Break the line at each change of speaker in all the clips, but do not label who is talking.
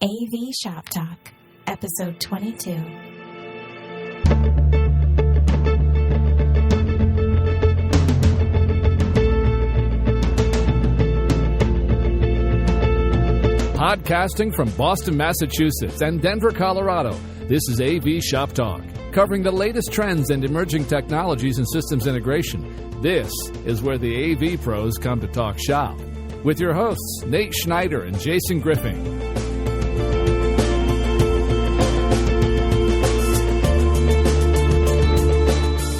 AV Shop Talk, Episode 22.
Podcasting from Boston, Massachusetts and Denver, Colorado, this is AV Shop Talk, covering the latest trends and emerging technologies in systems integration. This is where the AV pros come to talk shop. With your hosts, Nate Schneider and Jason Griffin.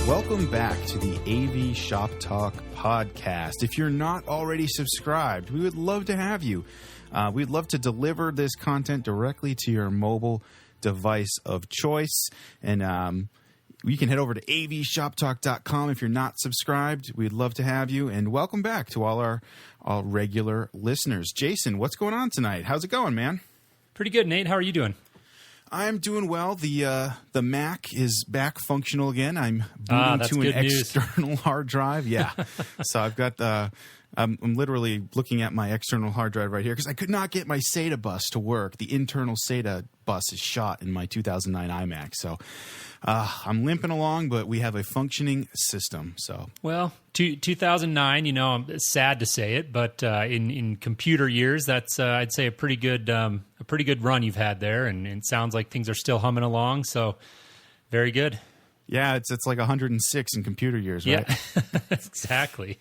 Welcome back to the AV Shop Talk podcast. If you're not already subscribed, we would love to have you. We'd love to deliver this content directly to your mobile device of choice. And you can head over to avshoptalk.com if you're not subscribed. We'd love to have you. And welcome back to all our regular listeners. Jason, what's going on tonight? How's it going, man?
Pretty good, Nate. How are you doing?
I'm doing well. The Mac is back functional again. I'm booting to an external hard drive. Yeah. So I've got I'm literally looking at my external hard drive right here because I could not get my SATA bus to work. The internal SATA bus is shot in my 2009 iMac. So I'm limping along, but we have a functioning system. So
2009, I'm sad to say it, but in computer years, that's I'd say a pretty good run you've had there, and it sounds like things are still humming along. So very good.
Yeah, it's like 106 in computer years, right?
Yeah, exactly.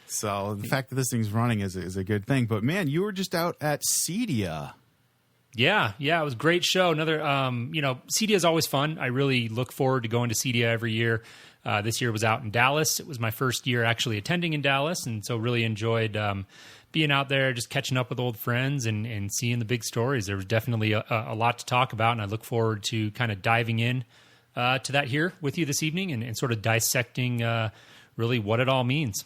So the fact that this thing's running is a good thing. But man, you were just out at CEDIA.
Yeah, it was a great show. Another, CEDIA is always fun. I really look forward to going to CEDIA every year. This year was out in Dallas. It was my first year actually attending in Dallas, and so really enjoyed being out there, just catching up with old friends and seeing the big stories. There was definitely a lot to talk about, and I look forward to kind of diving in to that here with you this evening and sort of dissecting really what it all means.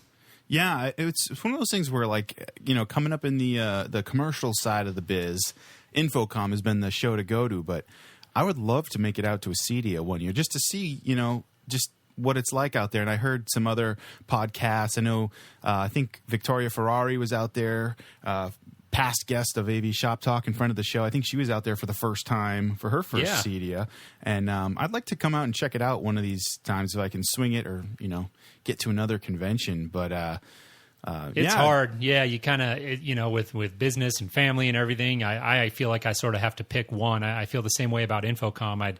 Yeah, it's one of those things where, coming up in the commercial side of the biz, Infocom has been the show to go to, but I would love to make it out to a CEDIA one year just to see, just what it's like out there. And I heard some other podcasts. I know, I think Victoria Ferrari was out there, past guest of AV Shop Talk in front of the show. I think she was out there for the first time for her first CEDIA. And I'd like to come out and check it out one of these times if I can swing it or, get to another convention. But
it's hard. Yeah, you kind of, with business and family and everything, I feel like I sort of have to pick one. I feel the same way about Infocom.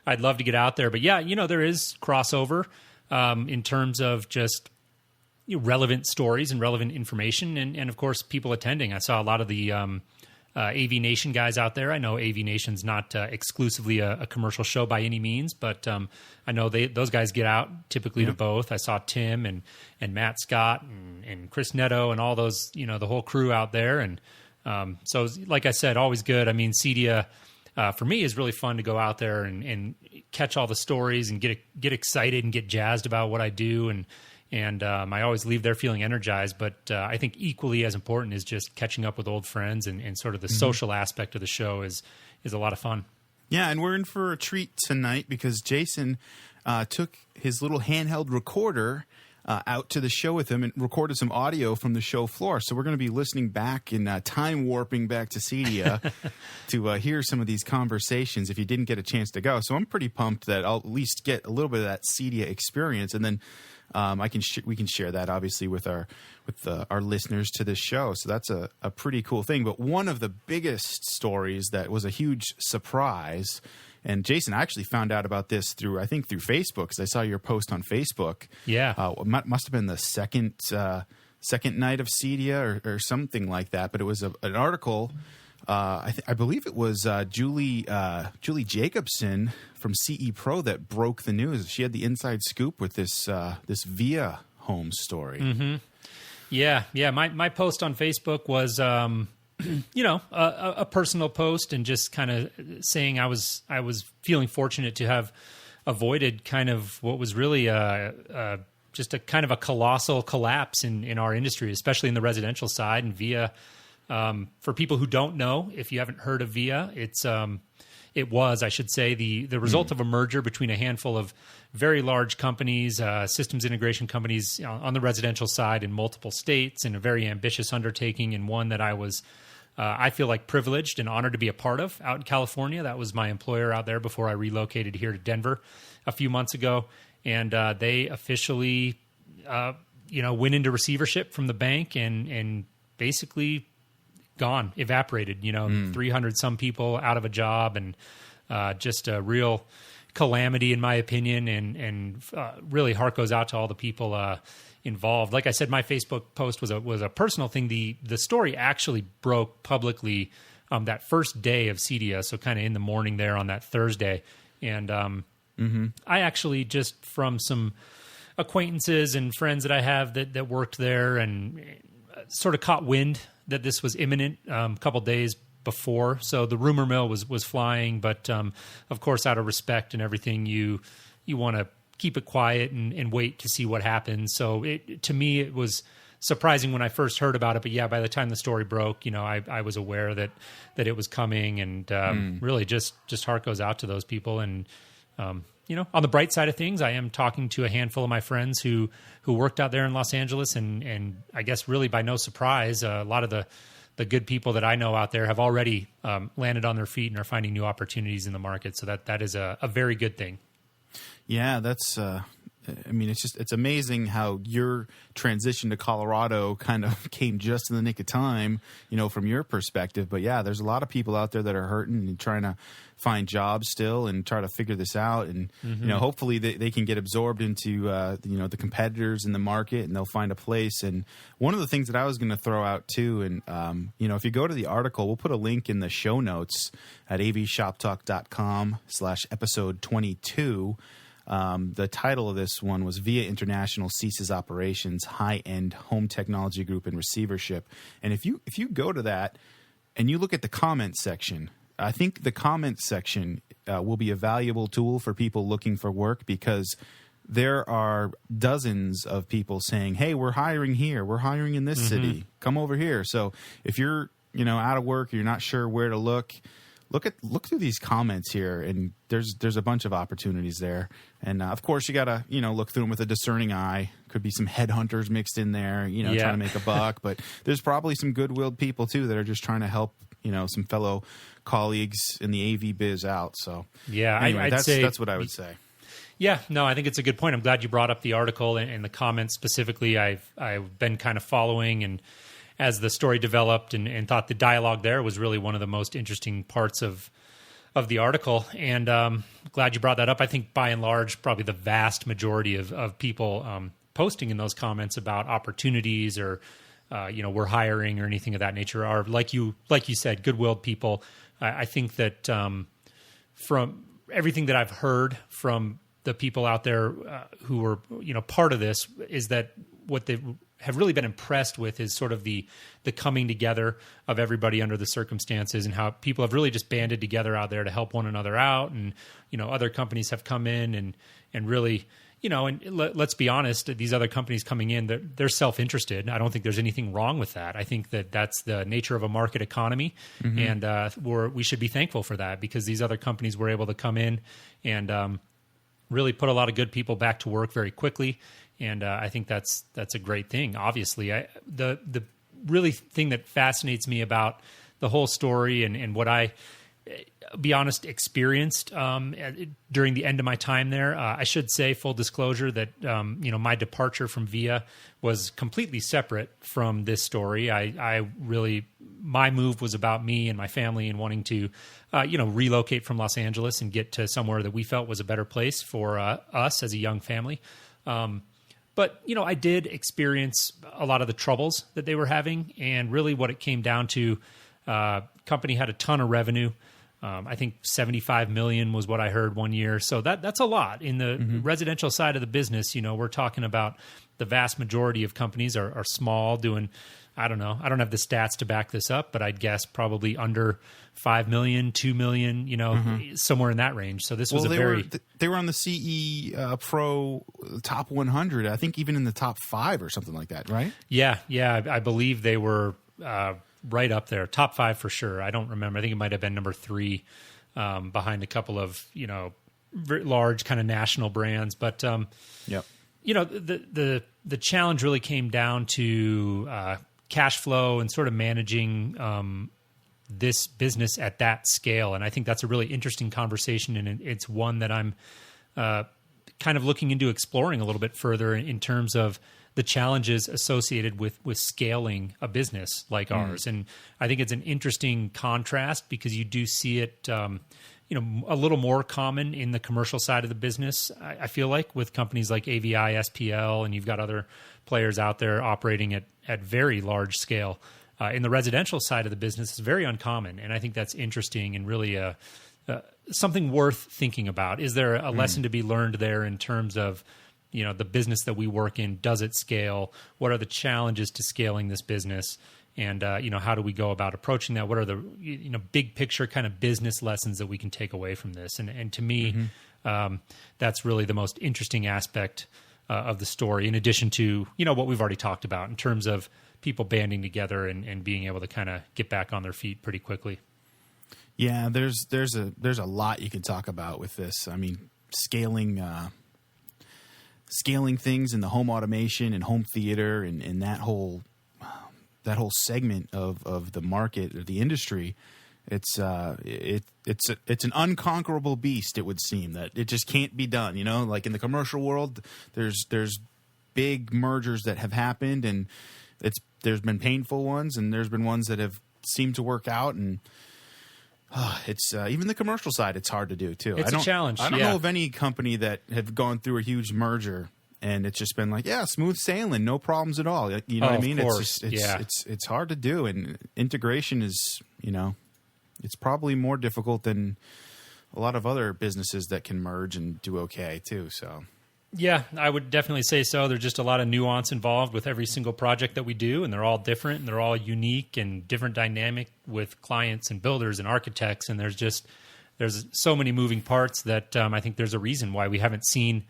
I'd love to get out there. But yeah, there is crossover in terms of just relevant stories and relevant information, and of course people attending. I saw a lot of the AV Nation guys out there. I know AV Nation's not exclusively a commercial show by any means, but I know those guys get out typically to both. I saw Tim and Matt Scott and Chris Netto and all those, the whole crew out there. And so like I said, always good. I mean, CEDIA for me is really fun to go out there and catch all the stories and get excited and get jazzed about what I do. And I always leave there feeling energized, but I think equally as important is just catching up with old friends and sort of the social aspect of the show is a lot of fun.
Yeah, and we're in for a treat tonight because Jason took his little handheld recorder out to the show with him and recorded some audio from the show floor. So we're going to be listening back and time warping back to CEDIA to hear some of these conversations if you didn't get a chance to go. So I'm pretty pumped that I'll at least get a little bit of that CEDIA experience, and then we can share that obviously with our listeners to this show. So that's a pretty cool thing. But one of the biggest stories that was a huge surprise, and Jason, I actually found out about this through Facebook because I saw your post on Facebook.
Yeah,
it must have been the second night of CEDIA or something like that. But it was an article. I believe it was Julie Jacobson from CE Pro that broke the news. She had the inside scoop with this VIA home story.
Mm-hmm. Yeah. My post on Facebook was, a personal post and just kind of saying I was feeling fortunate to have avoided kind of what was really just a kind of a colossal collapse in our industry, especially in the residential side. And VIA, for people who don't know, if you haven't heard of VIA, it was, I should say, the result of a merger between a handful of very large companies, systems integration companies on the residential side in multiple states, and a very ambitious undertaking, and one that I was I feel like privileged and honored to be a part of out in California. That was my employer out there before I relocated here to Denver a few months ago. And they officially, went into receivership from the bank and basically gone, evaporated, 300 some people out of a job, and just a real calamity in my opinion. And really heart goes out to all the people involved. Like I said, my Facebook post was a personal thing. The story actually broke publicly that first day of CEDIA, so kind of in the morning there on that Thursday. And I actually, just from some acquaintances and friends that I have that worked there, and sort of caught wind that this was imminent a couple days before. So the rumor mill was flying, but of course, out of respect and everything, you want to keep it quiet and wait to see what happens. So to me, it was surprising when I first heard about it. But yeah, by the time the story broke, I was aware that it was coming, and really just heart goes out to those people. And on the bright side of things, I am talking to a handful of my friends who worked out there in Los Angeles, and I guess really by no surprise, a lot of the good people that I know out there have already landed on their feet and are finding new opportunities in the market. So that is a very good thing.
Yeah, that's. It's amazing how your transition to Colorado kind of came just in the nick of time, from your perspective. But yeah, there's a lot of people out there that are hurting and trying to find jobs still and try to figure this out. And, hopefully they can get absorbed into, the competitors in the market, and they'll find a place. And one of the things that I was going to throw out too, and, if you go to the article, we'll put a link in the show notes at avshoptalk.com/episode 22. The title of this one was VIA International Ceases Operations, High-End Home Technology Group in Receivership. And if you go to that and you look at the comment section, I think the comment section will be a valuable tool for people looking for work, because there are dozens of people saying, hey, we're hiring here, we're hiring in this city, come over here. So if you're out of work, you're not sure where to look through these comments here, and there's a bunch of opportunities there. And of course, you gotta look through them with a discerning eye. Could be some headhunters mixed in there, trying to make a buck. But there's probably some good-willed people too that are just trying to help some fellow colleagues in the AV biz out. So
yeah,
anyway,
I'd say
that's what I would say.
Yeah, no, I think it's a good point. I'm glad you brought up the article and the comments specifically. I've been kind of following, and as the story developed, and thought the dialogue there was really one of the most interesting parts of the article. And glad you brought that up. I think by and large, probably the vast majority of people posting in those comments about opportunities or we're hiring or anything of that nature are, like you said, good-willed people. I think that from everything that I've heard from the people out there who were part of this, is that what they have really been impressed with is sort of the coming together of everybody under the circumstances, and how people have really just banded together out there to help one another out. And, other companies have come in and really, and let's be honest, these other companies coming in, they're self-interested. I don't think there's anything wrong with that. I think that that's the nature of a market economy. And we should be thankful for that, because these other companies were able to come in and really put a lot of good people back to work very quickly. And I think that's a great thing. Obviously, the really thing that fascinates me about the whole story, and what I, be honest, experienced during the end of my time there. I should say, full disclosure, that my departure from VIA was completely separate from this story. My move was about me and my family, and wanting to relocate from Los Angeles and get to somewhere that we felt was a better place for us as a young family. But, I did experience a lot of the troubles that they were having, and really what it came down to, company had a ton of revenue. I think $75 million was what I heard one year. So that's a lot. In the residential side of the business, we're talking about the vast majority of companies are small, doing, I don't know, I don't have the stats to back this up, but I'd guess probably under 5 million, 2 million, somewhere in that range. So this was
they were on the CE Pro top 100, I think even in the top 5 or something like that, right? Yeah.
I believe they were right up there, top 5 for sure. I don't remember. I think it might have been number 3 behind a couple of, very large kind of national brands. But, the challenge really came down to cash flow and sort of managing this business at that scale. And I think that's a really interesting conversation, and it's one that I'm kind of looking into exploring a little bit further in terms of the challenges associated with scaling a business like ours. And I think it's an interesting contrast because you do see it, a little more common in the commercial side of the business. I feel like with companies like AVI, SPL, and you've got other players out there operating at very large scale. In the residential side of the business, it's very uncommon. And I think that's interesting and really something worth thinking about. Is there a lesson to be learned there in terms of, the business that we work in? Does it scale? What are the challenges to scaling this business? And, how do we go about approaching that? What are the, big picture kind of business lessons that we can take away from this? And to me, that's really the most interesting aspect of the story, in addition to, what we've already talked about in terms of people banding together and being able to kind of get back on their feet pretty quickly.
Yeah, there's a lot you can talk about with this. I mean, scaling things in the home automation and home theater and that whole segment of the market or the industry, it's an unconquerable beast. It would seem that it just can't be done. Like in the commercial world, there's big mergers that have happened, and there's been painful ones, and there's been ones that have seemed to work out, and it's even the commercial side. It's hard to do too.
It's a challenge.
I don't know of any company that have gone through a huge merger and it's just been like, smooth sailing, no problems at all. You know what I mean?
Of course.
It's hard to do, and integration is, it's probably more difficult than a lot of other businesses that can merge and do okay too. So.
Yeah, I would definitely say so. There's just a lot of nuance involved with every single project that we do, and they're all different, and they're all unique and different dynamic with clients and builders and architects, and there's so many moving parts that I think there's a reason why we haven't seen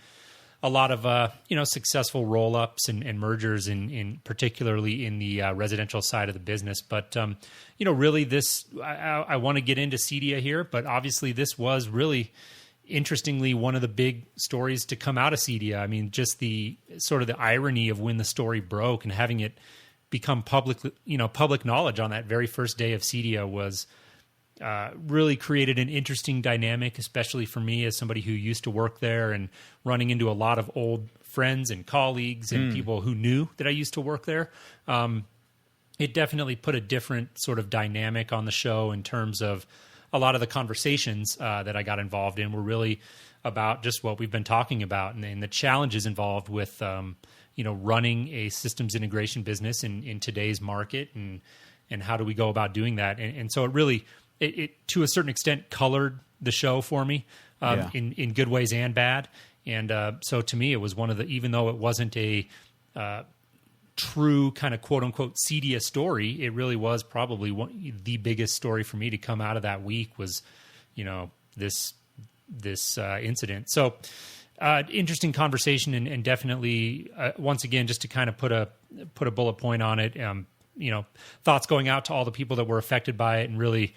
a lot of successful roll-ups and mergers in particularly in the residential side of the business. But really, this I want to get into CEDIA here, but obviously this was really, interestingly, one of the big stories to come out of CEDIA. I mean, just the sort of the irony of when the story broke and having it become public knowledge on that very first day of CEDIA was really created an interesting dynamic, especially for me as somebody who used to work there and running into a lot of old friends and colleagues and people who knew that I used to work there. It definitely put a different sort of dynamic on the show in terms of a lot of the conversations that I got involved in were really about just what we've been talking about and the challenges involved with, running a systems integration business in today's market and how do we go about doing that. And so it really, it to a certain extent colored the show for me in good ways and bad. And so to me, it was one of the, even though it wasn't a true kind of quote unquote CEDIA story, it really was probably the biggest story for me to come out of that week was, this incident. So interesting conversation and definitely once again, just to kind of put a bullet point on it, thoughts going out to all the people that were affected by it and really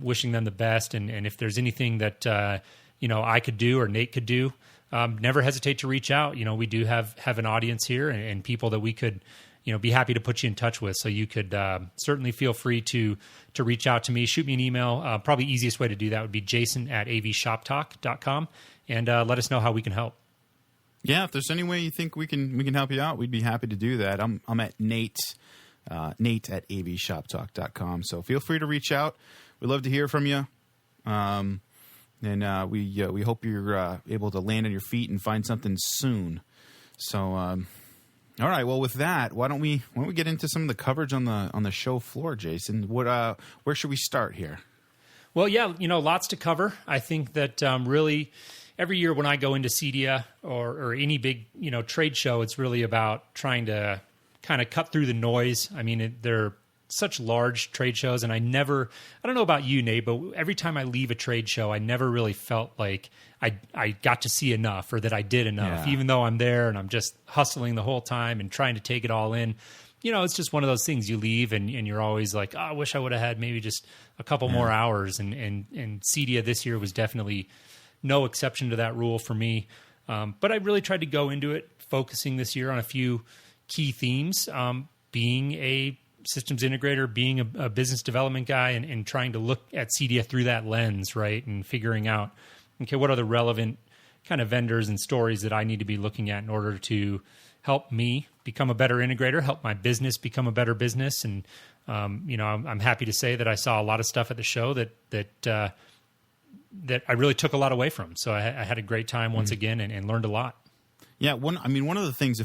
wishing them the best. And if there's anything that, I could do or Nate could do, never hesitate to reach out. We do have an audience here and people that we could, be happy to put you in touch with. So you could certainly feel free to reach out to me, shoot me an email. Probably easiest way to do that would be jason@avshoptalk.com and let us know how we can help.
Yeah, if there's any way you think we can help you out, we'd be happy to do that. I'm at Nate at avshoptalk.com. So feel free to reach out. We'd love to hear from you. And we hope you're able to land on your feet and find something soon. So, all right. Well, with that, why don't we get into some of the coverage on the show floor, Jason? Where should we start here?
Well, yeah, lots to cover. I think that really every year when I go into CEDIA or any big trade show, it's really about trying to kind of cut through the noise. I mean, they're such large trade shows, and I don't know about you, Nate, but every time I leave a trade show, I never really felt like I got to see enough or that I did enough, even though I'm there and I'm just hustling the whole time and trying to take it all in. It's just one of those things. You leave and you're always like, I wish I would have had maybe just a couple more hours. And CEDIA this year was definitely no exception to that rule for me. But I really tried to go into it focusing this year on a few key themes, being a systems integrator, being a business development guy, and trying to look at CEDIA through that lens, right? And figuring out, okay, what are the relevant kind of vendors and stories that I need to be looking at in order to help me become a better integrator, help my business become a better business. And, I'm happy to say that I saw a lot of stuff at the show that I really took a lot away from. So I had a great time once again and learned a lot.
Yeah, one of the things,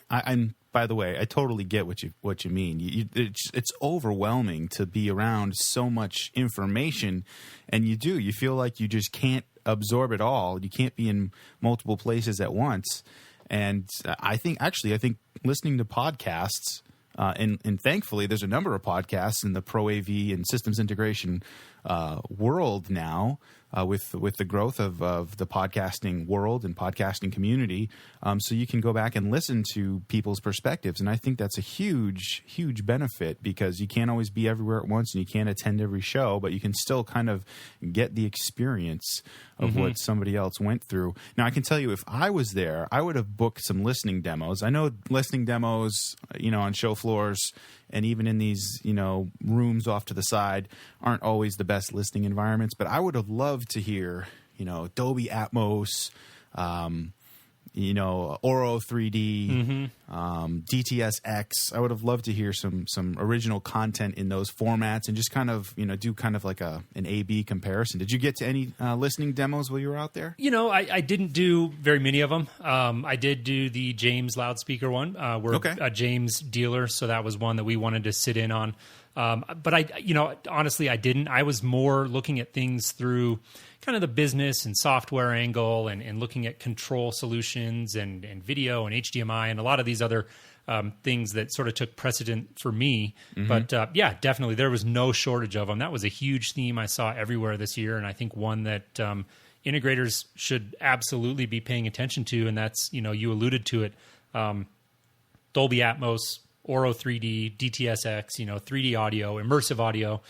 I'm by the way, I totally get what you mean. It's overwhelming to be around so much information, and you feel like you just can't absorb it all. You can't be in multiple places at once. And I think listening to podcasts, and thankfully there's a number of podcasts in the Pro AV and systems integration world now, with the growth of the podcasting world and podcasting community. So you can go back and listen to people's perspectives. And I think that's a huge, huge benefit, because you can't always be everywhere at once and you can't attend every show, but you can still kind of get the experience of what somebody else went through. Now, I can tell you, if I was there, I would have booked some listening demos. I know listening demos, on show floors and even in these, rooms off to the side aren't always the best listening environments, but I would have loved to hear, Dolby Atmos, Oro 3D, DTS-X. I would have loved to hear some original content in those formats and just kind of, do kind of like an A/B comparison. Did you get to any listening demos while you were out there?
I didn't do very many of them. I did do the James loudspeaker one. We're a James dealer, so that was one that we wanted to sit in on. But honestly, I didn't. I was more looking at things through kind of the business and software angle, and looking at control solutions and video and HDMI and a lot of these other things that sort of took precedent for me. But definitely there was no shortage of them. That was a huge theme I saw everywhere this year, and I think one that integrators should absolutely be paying attention to, and that's, you alluded to it, Dolby Atmos, Oro 3D, DTS-X, 3D audio, immersive audio,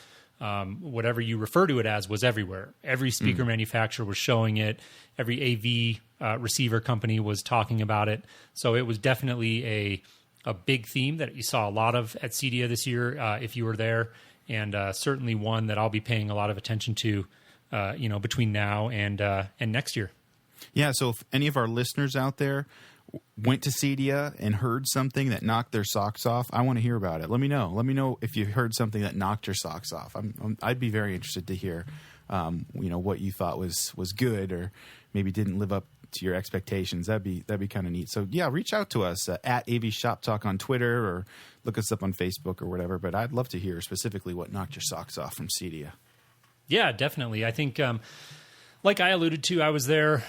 whatever you refer to it as, was everywhere. Every speaker manufacturer was showing it. Every AV receiver company was talking about it. So it was definitely a big theme that you saw a lot of at CEDIA this year, if you were there, and certainly one that I'll be paying a lot of attention to, between now and next year.
Yeah, so if any of our listeners out there went to CEDIA and heard something that knocked their socks off, I want to hear about it. Let me know. Let me know if you heard something that knocked your socks off. I'd be very interested to hear, what you thought was good or maybe didn't live up to your expectations. That'd be kind of neat. So yeah, reach out to us at AV Shop Talk on Twitter, or look us up on Facebook or whatever. But I'd love to hear specifically what knocked your socks off from CEDIA. Yeah,
definitely. I think, like I alluded to, I was there,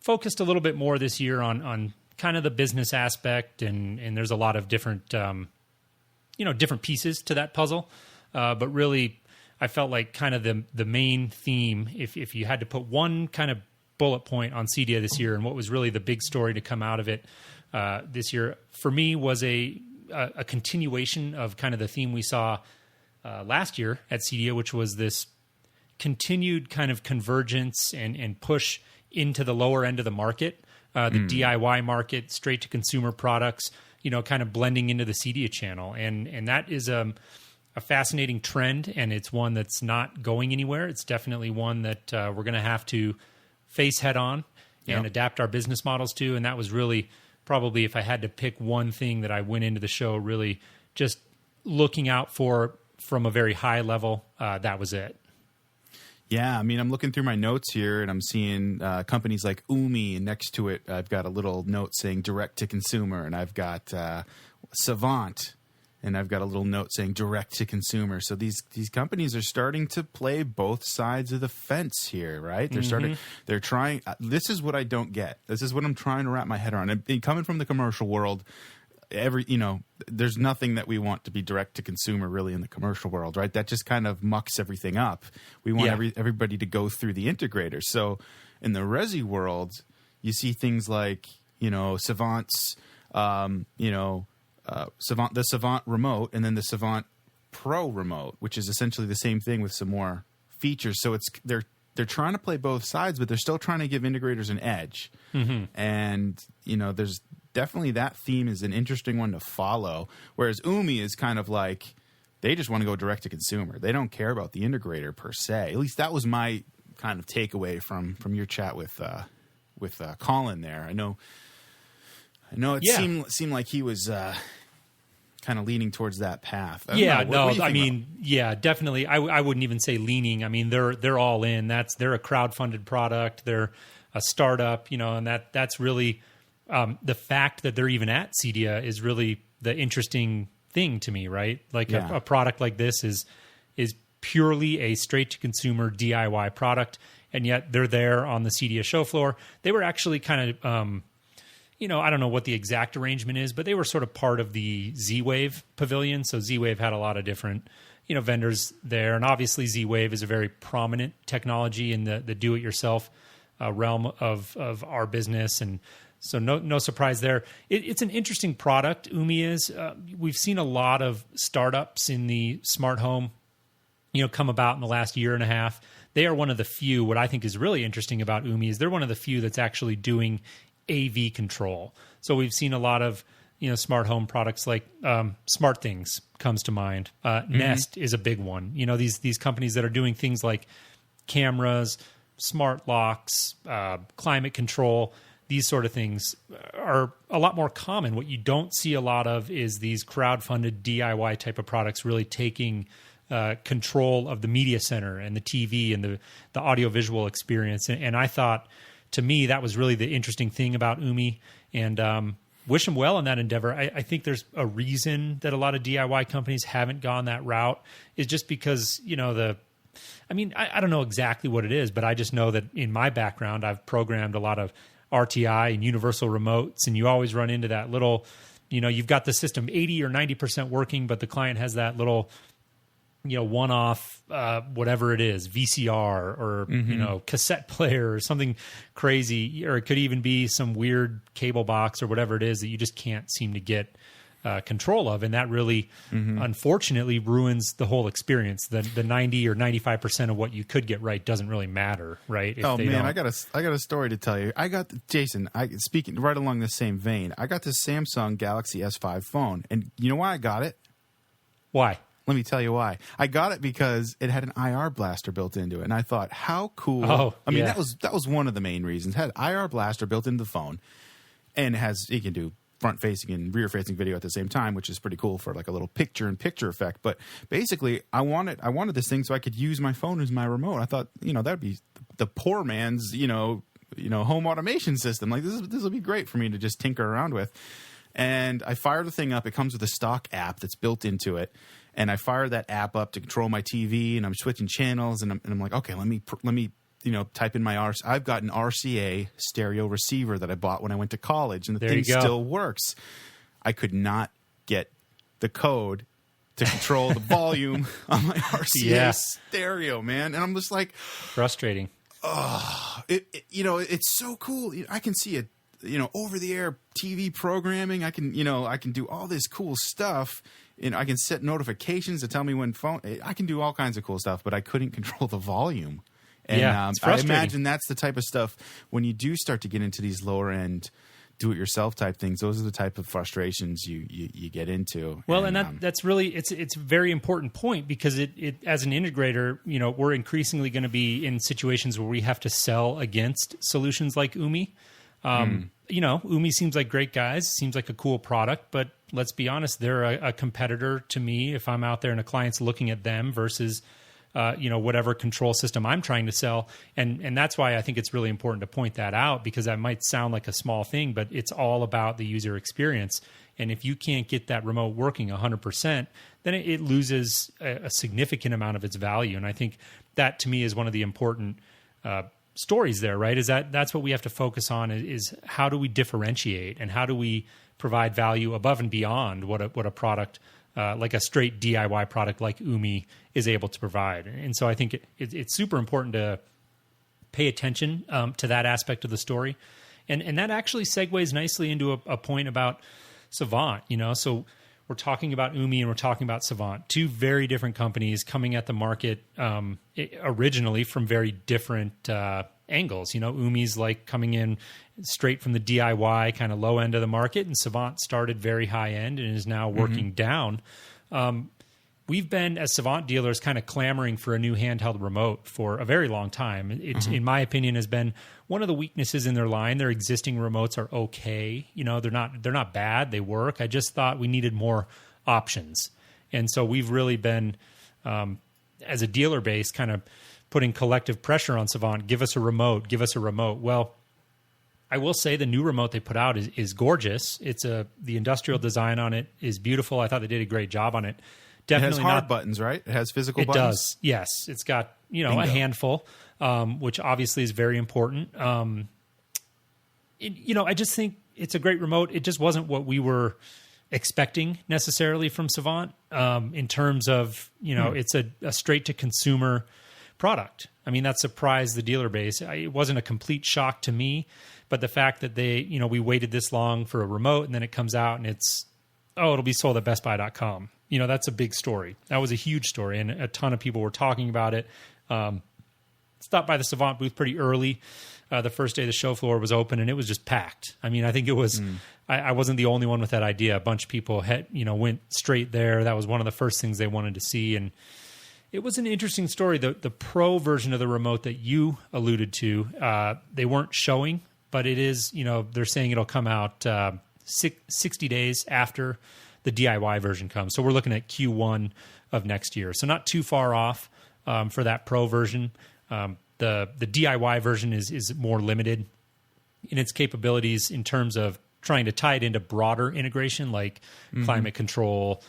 focused a little bit more this year on kind of the business aspect, and there's a lot of different, different pieces to that puzzle. But really, I felt like kind of the main theme, if you had to put one kind of bullet point on CEDIA this year, and what was really the big story to come out of it this year, for me, was a continuation of kind of the theme we saw last year at CEDIA, which was this continued kind of convergence and push into the lower end of the market, the DIY market, straight to consumer products, kind of blending into the CEDIA channel. And that is a fascinating trend, and it's one that's not going anywhere. It's definitely one that we're going to have to face head on and adapt our business models to. And that was really probably, if I had to pick one thing that I went into the show really just looking out for from a very high level, that was it.
Yeah, I mean, I'm looking through my notes here, and I'm seeing companies like Umi, and next to it, I've got a little note saying direct to consumer, and I've got Savant, and I've got a little note saying direct to consumer. So these companies are starting to play both sides of the fence here, right? They're trying. This is what I don't get. This is what I'm trying to wrap my head around. And coming from the commercial world, there's nothing that we want to be direct to consumer really in the commercial world, right? That just kind of mucks everything up. We want everybody to go through the integrators. So in the resi world, you see things like, Savant's, the Savant remote, and then the Savant Pro remote, which is essentially the same thing with some more features. So they're trying to play both sides, but they're still trying to give integrators an edge. And, definitely that theme is an interesting one to follow. Whereas Umi is kind of like, they just want to go direct to consumer. They don't care about the integrator per se. At least that was my kind of takeaway from your chat with Colin there. I know it seemed like he was kind of leaning towards that path.
Definitely. I wouldn't even say leaning. I mean, they're all in. They're a crowdfunded product. They're a startup, and that's really the fact that they're even at CEDIA is really the interesting thing to me, right? Like a product like this is purely a straight to consumer DIY product, and yet they're there on the CEDIA show floor. They were actually kind of I don't know what the exact arrangement is, but they were sort of part of the Z-Wave pavilion. So Z-Wave had a lot of different, vendors there. And obviously Z-Wave is a very prominent technology in the do-it-yourself realm of our business. And so no surprise there. It's an interesting product, Umi is. We've seen a lot of startups in the smart home, come about in the last year and a half. They are one of the few. What I think is really interesting about Umi is they're one of the few that's actually doing AV control. So we've seen a lot of smart home products like SmartThings comes to mind. Nest is a big one. These companies that are doing things like cameras, smart locks, climate control. These sort of things are a lot more common. What you don't see a lot of is these crowdfunded DIY type of products really taking control of the media center and the TV and the audiovisual experience. And I thought, to me, that was really the interesting thing about Umi, and wish them well in that endeavor. I think there's a reason that a lot of DIY companies haven't gone that route, is just because, I don't know exactly what it is, but I just know that in my background, I've programmed a lot of RTI and universal remotes, and you always run into that little, you've got the system 80 or 90% working, but the client has that little one-off, whatever it is, VCR or, cassette player or something crazy, or it could even be some weird cable box or whatever it is that you just can't seem to get control of. And that really, unfortunately, ruins the whole experience. The 90 or 95% of what you could get right doesn't really matter, right?
I got a story to tell you. Speaking right along the same vein, I got this Samsung Galaxy S5 phone, and you know why I got it?
Why?
Let me tell you why. I got it because it had an IR blaster built into it, and I thought, how cool! That was one of the main reasons. It had an IR blaster built into the phone, and it can do front-facing and rear-facing video at the same time, which is pretty cool for like a little picture-in-picture effect. But basically, I wanted this thing so I could use my phone as my remote. I thought, that'd be the poor man's, home automation system. Like this will be great for me to just tinker around with. And I fired the thing up. It comes with a stock app that's built into it. And I fired that app up to control my TV, and I'm switching channels, and I'm like, okay, let me type in I've got an RCA stereo receiver that I bought when I went to college, and the thing still works. I could not get the code to control the volume on my RCA stereo, man. And I'm just like,
frustrating.
Oh, it's so cool. I can see it, over the air TV programming. I can do all this cool stuff. I can set notifications to tell me when I can do all kinds of cool stuff, but I couldn't control the volume. And
it's
I imagine that's the type of stuff when you do start to get into these lower end do-it-yourself type things. Those are the type of frustrations you get into.
Well, and that's really it's a very important point, because it as an integrator, we're increasingly going to be in situations where we have to sell against solutions like Umi. Umi seems like great guys, seems like a cool product, but let's be honest, they're a competitor to me if I'm out there and a client's looking at them versus, whatever control system I'm trying to sell. And that's why I think it's really important to point that out, because that might sound like a small thing, but it's all about the user experience. And if you can't get that remote working 100%, then it loses a significant amount of its value. And I think that, to me, is one of the important stories there, right? Is that's what we have to focus on, is how do we differentiate, and how do we provide value above and beyond what a product like a straight DIY product like Umi is able to provide. And so I think it's super important to pay attention to that aspect of the story. And that actually segues nicely into a point about Savant. So we're talking about UMI and we're talking about Savant, two very different companies coming at the market originally from very different angles. UMI's like coming in straight from the DIY kind of low end of the market, and Savant started very high end and is now working down. We've been, as Savant dealers, kind of clamoring for a new handheld remote for a very long time. It, in my opinion, has been one of the weaknesses in their line. Their existing remotes are okay. They're not bad. They work. I just thought we needed more options. And so we've really been, as a dealer base, kind of putting collective pressure on Savant. Give us a remote. Give us a remote. Well, I will say the new remote they put out is gorgeous. The industrial design on it is beautiful. I thought they did a great job on it. Definitely
it has hard buttons, right? It has physical buttons?
It does, yes. It's got, a handful, which obviously is very important. I just think it's a great remote. It just wasn't what we were expecting necessarily from Savant in terms of, it's a straight-to-consumer product. I mean, that surprised the dealer base. It wasn't a complete shock to me, but the fact that we waited this long for a remote and then it comes out and it'll be sold at bestbuy.com. That's a big story. That was a huge story, and a ton of people were talking about it. Stopped by the Savant booth pretty early. The first day the show floor was open, and it was just packed. I mean, I think it was. I wasn't the only one with that idea. A bunch of people went straight there. That was one of the first things they wanted to see, and it was an interesting story. The Pro version of the remote that you alluded to, they weren't showing, but it is. They're saying it'll come out 60 days after the DIY version comes. So we're looking at Q1 of next year. So not too far off for that Pro version. The DIY version is more limited in its capabilities in terms of trying to tie it into broader integration like climate control,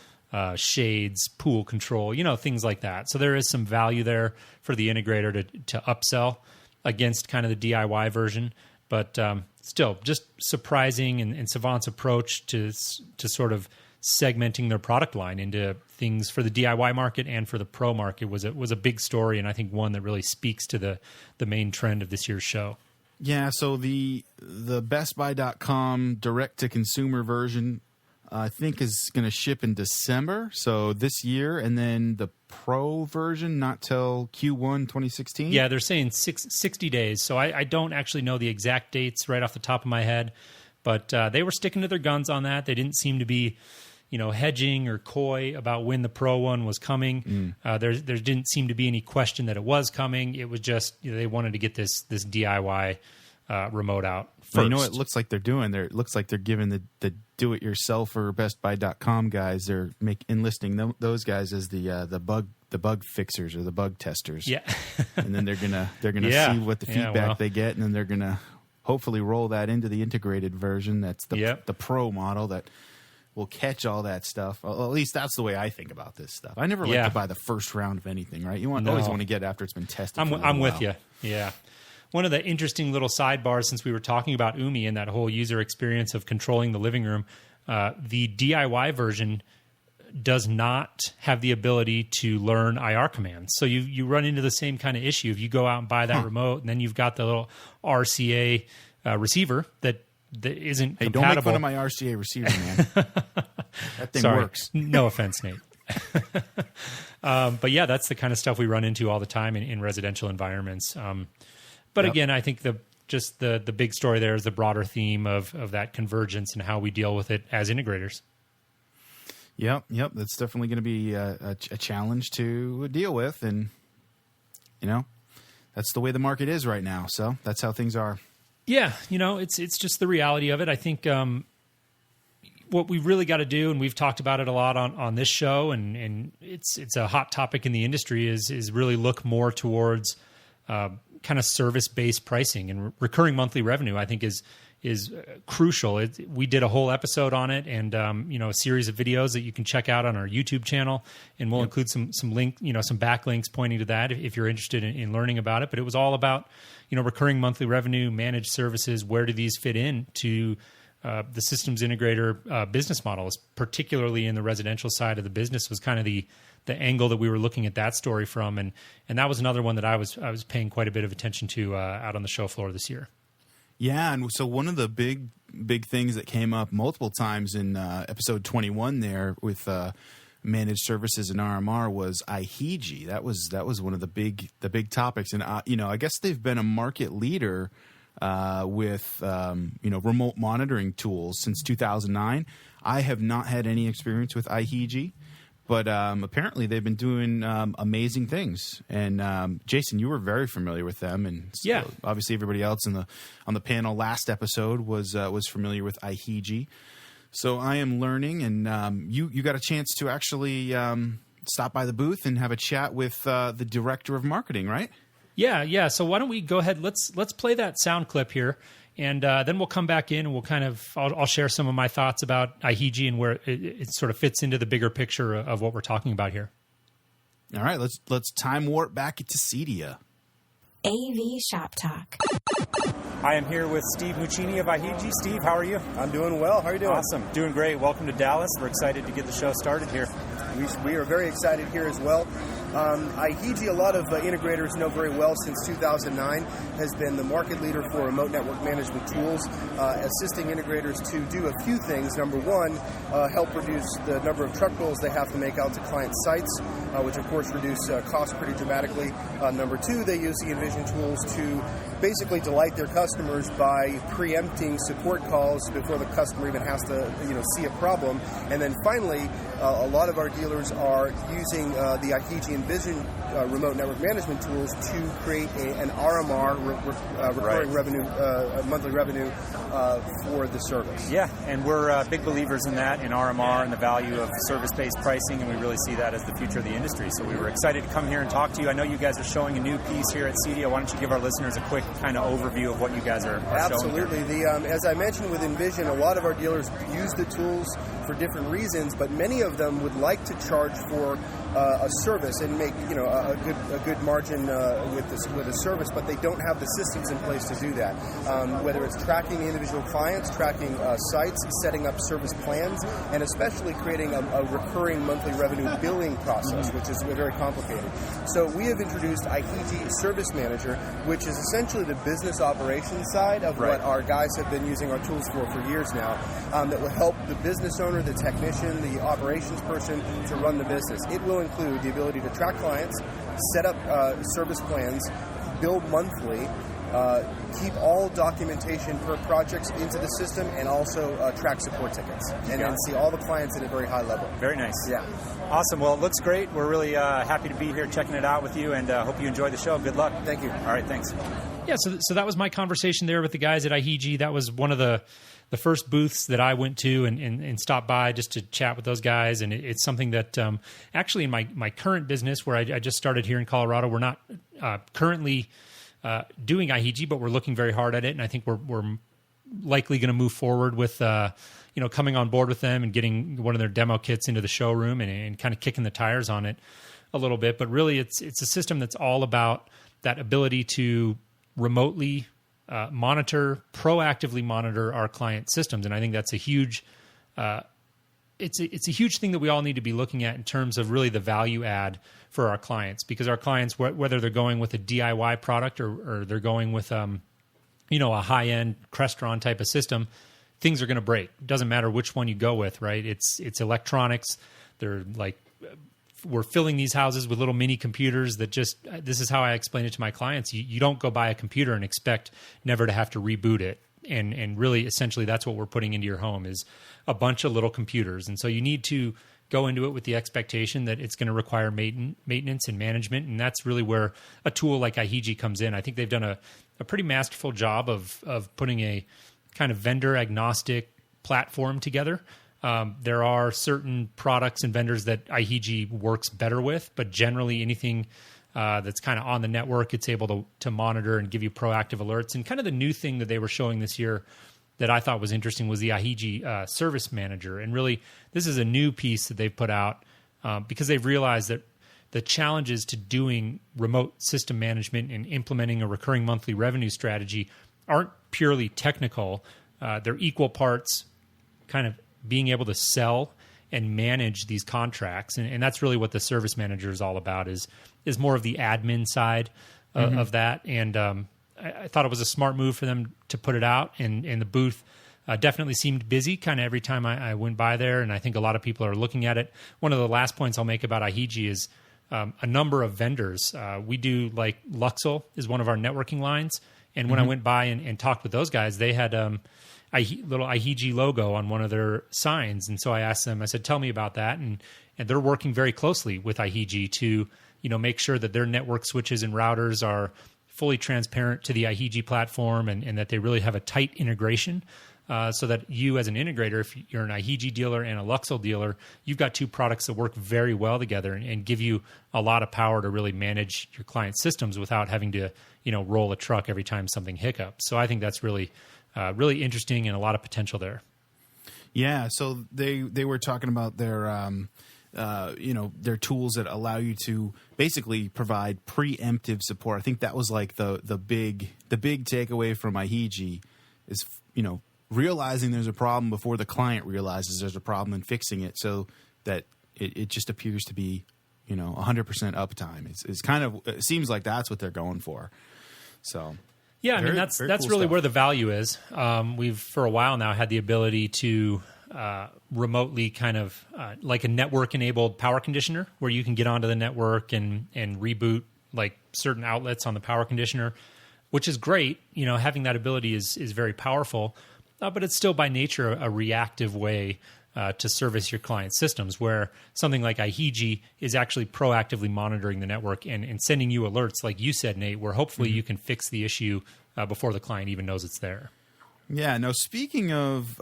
shades, pool control, things like that. So there is some value there for the integrator to upsell against kind of the DIY version. But still, just surprising, and Savant's approach to sort of segmenting their product line into things for the DIY market and for the Pro market was a big story, and I think one that really speaks to the main trend of this year's show.
Yeah, so the bestbuy.com direct-to-consumer version I think is going to ship in December, so this year, and then the Pro version not till Q1 2016?
Yeah, they're saying 60 days, so I don't actually know the exact dates right off the top of my head, but they were sticking to their guns on that. They didn't seem to be hedging or coy about when the Pro one was coming. There didn't seem to be any question that it was coming. It was just they wanted to get this DIY remote out first.
Well, what it looks like they're doing? It looks like they're giving the do-it-yourself or bestbuy.com guys. They're enlisting those guys as the bug fixers or the bug testers.
Yeah,
and then they're gonna see what the feedback they get, and then they're gonna hopefully roll that into the integrated version. That's the Pro model that will catch all that stuff. Well, at least that's the way I think about this stuff. I never like to buy the first round of anything, right? You always want to get after it's been tested.
I'm with you. Yeah. One of the interesting little sidebars, since we were talking about UMI and that whole user experience of controlling the living room, the DIY version does not have the ability to learn IR commands. So you run into the same kind of issue. If you go out and buy that remote, and then you've got the little RCA receiver that isn't compatible.
Don't make fun of my RCA receiver, man. That thing works.
No offense, Nate. But yeah, that's the kind of stuff we run into all the time in residential environments. But again, I think the big story there is the broader theme of that convergence and how we deal with it as integrators.
Yep. That's definitely going to be a challenge to deal with, and that's the way the market is right now. So that's how things are.
Yeah, it's just the reality of it. I think what we really got to do, and we've talked about it a lot on this show, and it's a hot topic in the industry, is really look more towards kind of service-based pricing, and recurring monthly revenue, I think, is crucial. We did a whole episode on it, and a series of videos that you can check out on our YouTube channel, and we'll include some link, some backlinks pointing to that if you're interested in learning about it. But it was all about recurring monthly revenue, managed services. Where do these fit in to the systems integrator business models, particularly in the residential side of the business, was kind of the angle that we were looking at that story from, and that was another one that I was paying quite a bit of attention to out on the show floor this year.
Yeah, and so one of the big things that came up multiple times in episode 21 there with managed services and RMR was Ieg. That was one of the big topics, and I guess they've been a market leader with remote monitoring tools since 2009. I have not had any experience with Ieg, but apparently they've been doing amazing things. And Jason, you were very familiar with them, and obviously everybody else on the panel last episode was familiar with Ieg. So I am learning, and you got a chance to actually stop by the booth and have a chat with the director of marketing, right?
Yeah. So why don't we go ahead? Let's play that sound clip here, and then we'll come back in and we'll I'll share some of my thoughts about Ieg and where it sort of fits into the bigger picture of what we're talking about here.
All right, let's time warp back into CEDIA.
AV Shop Talk.
I am here with Steve Muccini of Ieg. Steve, how are you?
I'm doing well. How are you doing?
Awesome. Doing great. Welcome to Dallas. We're excited to get the show started here.
We are very excited here as well. Ieg, a lot of integrators know very well since 2009, has been the market leader for remote network management tools, assisting integrators to do a few things. Number one, help reduce the number of truck rolls they have to make out to client sites, which of course reduce costs pretty dramatically. Number two, they use the Envision tools to basically delight their customers by preempting support calls before the customer even has to see a problem. And then finally, a lot of our dealers are using the Ieg Envision remote network management tools to create an RMR, recurring revenue, monthly revenue for the service.
Yeah, and we're big believers in that, in RMR and the value of service-based pricing, and we really see that as the future of the industry. So we were excited to come here and talk to you. I know you guys are showing a new piece here at CEDIA. Why don't you give our listeners a quick kind of overview of what you guys are
Absolutely.
showing here?
As I mentioned with Envision, a lot of our dealers use the tools for different reasons, but many of them would like to charge for a service and make a good margin with a service, but they don't have the systems in place to do that. Whether it's tracking individual clients, tracking sites, setting up service plans, and especially creating a recurring monthly revenue billing process, which is very complicated. So we have introduced Ieg Service Manager, which is essentially the business operations side of what our guys have been using our tools for years now, that will help the business owner, the technician, the operations person to run the business. It will include the ability to track clients, set up service plans, bill monthly, keep all documentation per projects into the system, and also track support tickets, and then see all the clients at a very high level.
Very nice.
Yeah.
Awesome. Well, it looks great. We're really happy to be here checking it out with you, and hope you enjoy the show. Good luck.
Thank you.
All right, thanks.
Yeah, so that was my conversation there with the guys at Ieg. That was one of the first booths that I went to and stopped by just to chat with those guys. And it's something that actually in my current business, where I just started here in Colorado, we're not currently doing Ieg, but we're looking very hard at it. And I think we're likely going to move forward with coming on board with them and getting one of their demo kits into the showroom and kind of kicking the tires on it a little bit. But really, it's a system that's all about that ability to remotely proactively monitor our client systems. And I think that's a huge, it's a huge thing that we all need to be looking at in terms of really the value add for our clients, because our clients, whether they're going with a DIY product or they're going with, a high-end Crestron type of system, things are going to break. It doesn't matter which one you go with, right? It's electronics. They're like, we're filling these houses with little mini computers that this is how I explain it to my clients. You don't go buy a computer and expect never to have to reboot it. And really, essentially, that's what we're putting into your home is a bunch of little computers. And so you need to go into it with the expectation that it's going to require maintenance and management. And that's really where a tool like Ieg comes in. I think they've done a pretty masterful job of putting a kind of vendor agnostic platform together. There are certain products and vendors that Ieg works better with, but generally anything that's kind of on the network, it's able to monitor and give you proactive alerts. And kind of the new thing that they were showing this year that I thought was interesting was the Ieg Service Manager. And really, this is a new piece that they've put out because they've realized that the challenges to doing remote system management and implementing a recurring monthly revenue strategy aren't purely technical. They're equal parts kind of being able to sell and manage these contracts. And that's really what the Service Manager is all about, is more of the admin side of that. And I thought it was a smart move for them to put it out, and the booth definitely seemed busy kind of every time I went by there, and I think a lot of people are looking at it. One of the last points I'll make about Ieg is a number of vendors. We do, like, Luxel is one of our networking lines, and when I went by and talked with those guys, they had little Ieg logo on one of their signs, and so I asked them, I said, tell me about that, and they're working very closely with Ieg to make sure that their network switches and routers are fully transparent to the Ieg platform, and that they really have a tight integration, so that you as an integrator, if you're an Ieg dealer and a Luxel dealer, you've got two products that work very well together and give you a lot of power to really manage your client systems without having to roll a truck every time something hiccups. So I think that's really really interesting and a lot of potential there.
Yeah, so they were talking about their their tools that allow you to basically provide preemptive support. I think that was like the big takeaway from Ieg is realizing there's a problem before the client realizes there's a problem and fixing it, so that it just appears to be 100% uptime. It's kind of, it seems like that's what they're going for. So
yeah, I mean that's
cool
really
stuff.
where the value is. We've for a while now had the ability to remotely kind of like a network-enabled power conditioner, where you can get onto the network and reboot like certain outlets on the power conditioner, which is great. Having that ability is very powerful, but it's still by nature a reactive way to service your client systems, where something like Ieg is actually proactively monitoring the network and sending you alerts, like you said, Nate, where hopefully you can fix the issue before the client even knows it's there.
Yeah. Now, speaking of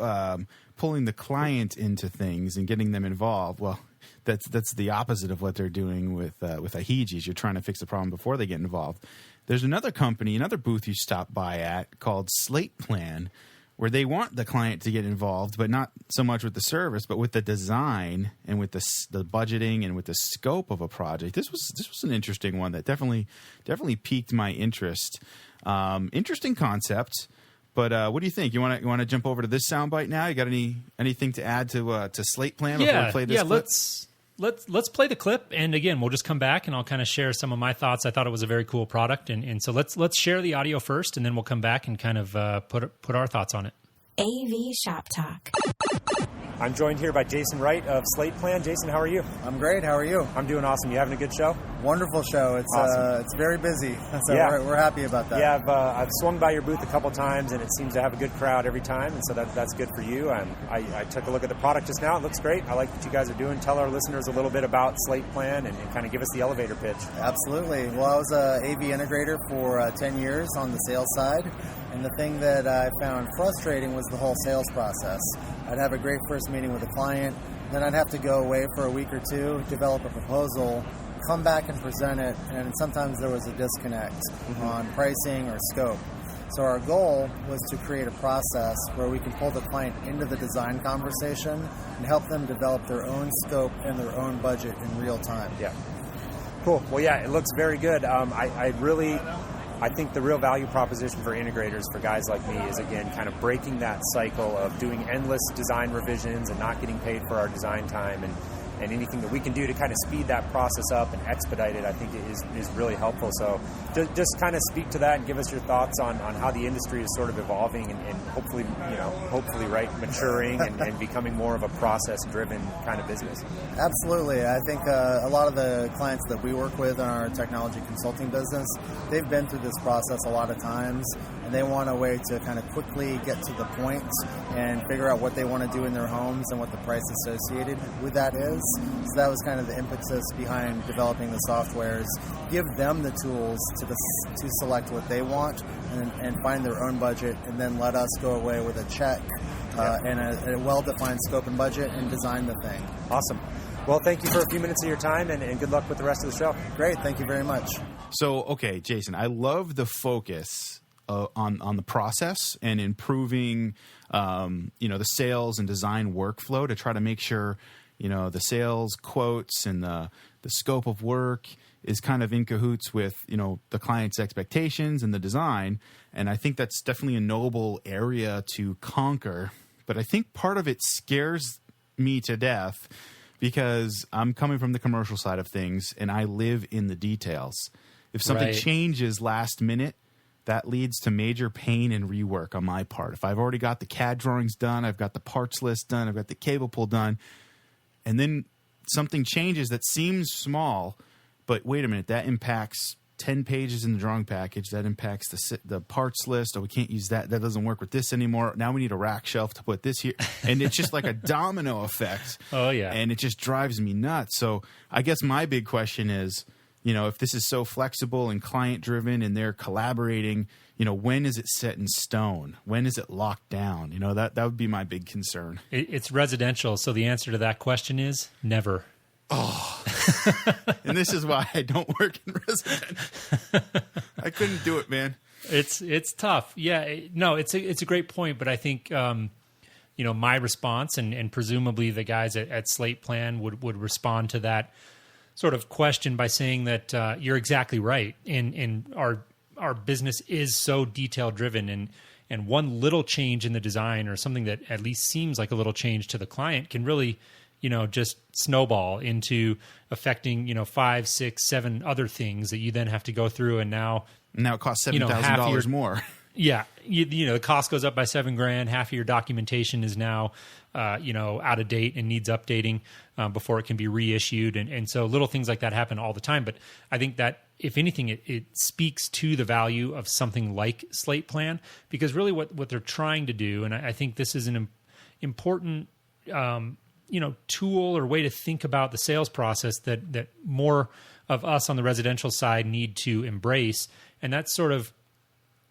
pulling the client into things and getting them involved, well, that's the opposite of what they're doing with Ieg. You're trying to fix the problem before they get involved. There's another company, another booth you stop by at called Slate Plan, where they want the client to get involved, but not so much with the service, but with the design and with the budgeting and with the scope of a project. This was an interesting one that definitely piqued my interest. Interesting concept, but what do you think? You want to jump over to this soundbite now? You got anything to add to Slate Plan before we play this clip?
Let's play the clip, and again, we'll just come back and I'll kind of share some of my thoughts. I thought it was a very cool product, and so let's share the audio first, and then we'll come back and kind of put our thoughts on it.
AV Shop Talk.
I'm joined here by Jason Wright of Slate Plan. Jason, how are you?
I'm great. How are you?
I'm doing awesome. You having a good show?
Wonderful show. It's
awesome.
It's very busy, so
Yeah.
we're happy about that.
Yeah, I've swung by your booth a couple times, and it seems to have a good crowd every time, and so that's good for you. And I took a look at the product just now. It looks great. I like what you guys are doing. Tell our listeners a little bit about Slate Plan and kind of give us the elevator pitch.
Absolutely. Well, I was an AV integrator for 10 years on the sales side, and the thing that I found frustrating was the whole sales process. I'd have a great first meeting with a client, then I'd have to go away for a week or two, develop a proposal, come back and present it, and sometimes there was a disconnect on pricing or scope. So our goal was to create a process where we can pull the client into the design conversation and help them develop their own scope and their own budget in real time.
Yeah. Cool. Well, yeah, it looks very good. I think the real value proposition for integrators, for guys like me, is, again, kind of breaking that cycle of doing endless design revisions and not getting paid for our design time, and anything that we can do to kind of speed that process up and expedite it, I think is really helpful. So just kind of speak to that and give us your thoughts on how the industry is sort of evolving and hopefully maturing and becoming more of a process-driven kind of business.
Absolutely. I think a lot of the clients that we work with in our technology consulting business, they've been through this process a lot of times, and they want a way to kind of quickly get to the point and figure out what they want to do in their homes and what the price associated with that is. So that was kind of the impetus behind developing the softwares. Give them the tools to select what they want and find their own budget, and then let us go away with a check and a well-defined scope and budget and design the thing.
Awesome. Well, thank you for a few minutes of your time, and good luck with the rest of the show.
Great. Thank you very much.
So, okay, Jason, I love the focus on the process and improving, the sales and design workflow to try to make sure, the sales quotes and the scope of work is kind of in cahoots with, the client's expectations and the design. And I think that's definitely a noble area to conquer. But I think part of it scares me to death because I'm coming from the commercial side of things and I live in the details. If something changes last minute, that leads to major pain and rework on my part. If I've already got the CAD drawings done, I've got the parts list done, I've got the cable pull done, and then something changes that seems small, but wait a minute, that impacts 10 pages in the drawing package. That impacts the parts list. Oh, we can't use that. That doesn't work with this anymore. Now we need a rack shelf to put this here. And it's just like a domino effect.
Oh, yeah.
And it just drives me nuts. So I guess my big question is, if this is so flexible and client-driven and they're collaborating, when is it set in stone? When is it locked down? That would be my big concern.
It's residential, so the answer to that question is never.
Oh, and this is why I don't work in residential. I couldn't do it, man.
It's tough. Yeah, no, it's a great point, but I think my response and presumably the guys at Slate Plan would respond to that sort of question by saying that you're exactly right. And our business is so detail driven, and one little change in the design or something that at least seems like a little change to the client can really just snowball into affecting, 5, 6, 7 other things that you then have to go through. And now
it costs $7,000 more.
Yeah. The cost goes up by $7,000. Half of your documentation is now, out of date and needs updating before it can be reissued. And so little things like that happen all the time. But I think that if anything, it speaks to the value of something like Slate Plan, because really what they're trying to do, and I think this is an important, tool or way to think about the sales process that more of us on the residential side need to embrace. And that's sort of,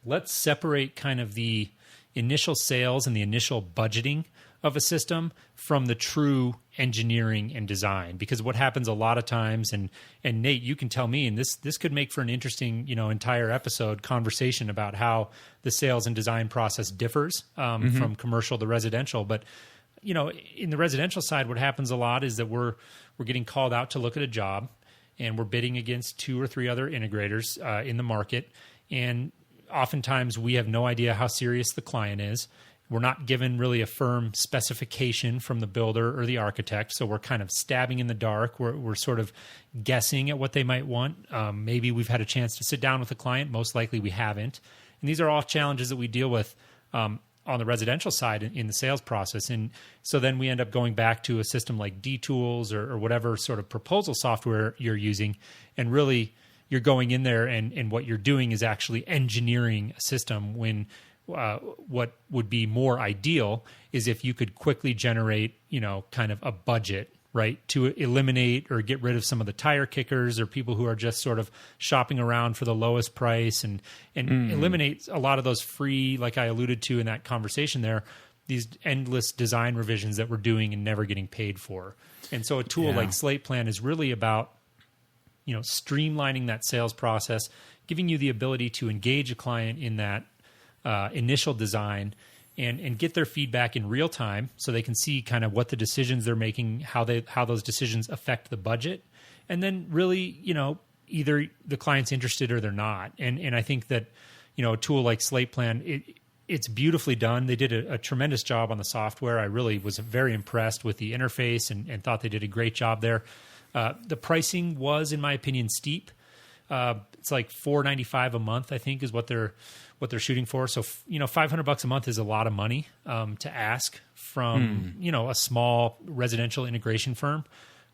let's separate kind of the initial sales and the initial budgeting of a system from the true engineering and design. Because what happens a lot of times, and Nate, you can tell me, and this could make for an interesting, entire episode conversation about how the sales and design process differs from commercial to residential. But in the residential side, what happens a lot is that we're getting called out to look at a job, and we're bidding against 2 or 3 other integrators in the market. And oftentimes we have no idea how serious the client is. We're not given really a firm specification from the builder or the architect, so we're kind of stabbing in the dark. We're sort of guessing at what they might want. Maybe we've had a chance to sit down with the client. Most likely we haven't. And these are all challenges that we deal with on the residential side in the sales process. And so then we end up going back to a system like D-Tools or whatever sort of proposal software you're using. And really you're going in there and what you're doing is actually engineering a system, when what would be more ideal is if you could quickly generate, kind of a budget, right, to eliminate or get rid of some of the tire kickers or people who are just sort of shopping around for the lowest price, and eliminate a lot of those free, like I alluded to in that conversation there, these endless design revisions that we're doing and never getting paid for. And so a tool like Slate Plan is really about, streamlining that sales process, giving you the ability to engage a client in that initial design and get their feedback in real time, so they can see kind of what the decisions they're making, how those decisions affect the budget, and then really, either the client's interested or they're not. And I think that, a tool like Slate Plan, it's beautifully done. They did a tremendous job on the software. I really was very impressed with the interface and thought they did a great job there. The pricing was, in my opinion, steep. It's like $495 a month, I think, is what they're shooting for. So, $500 a month is a lot of money to ask from, a small residential integration firm.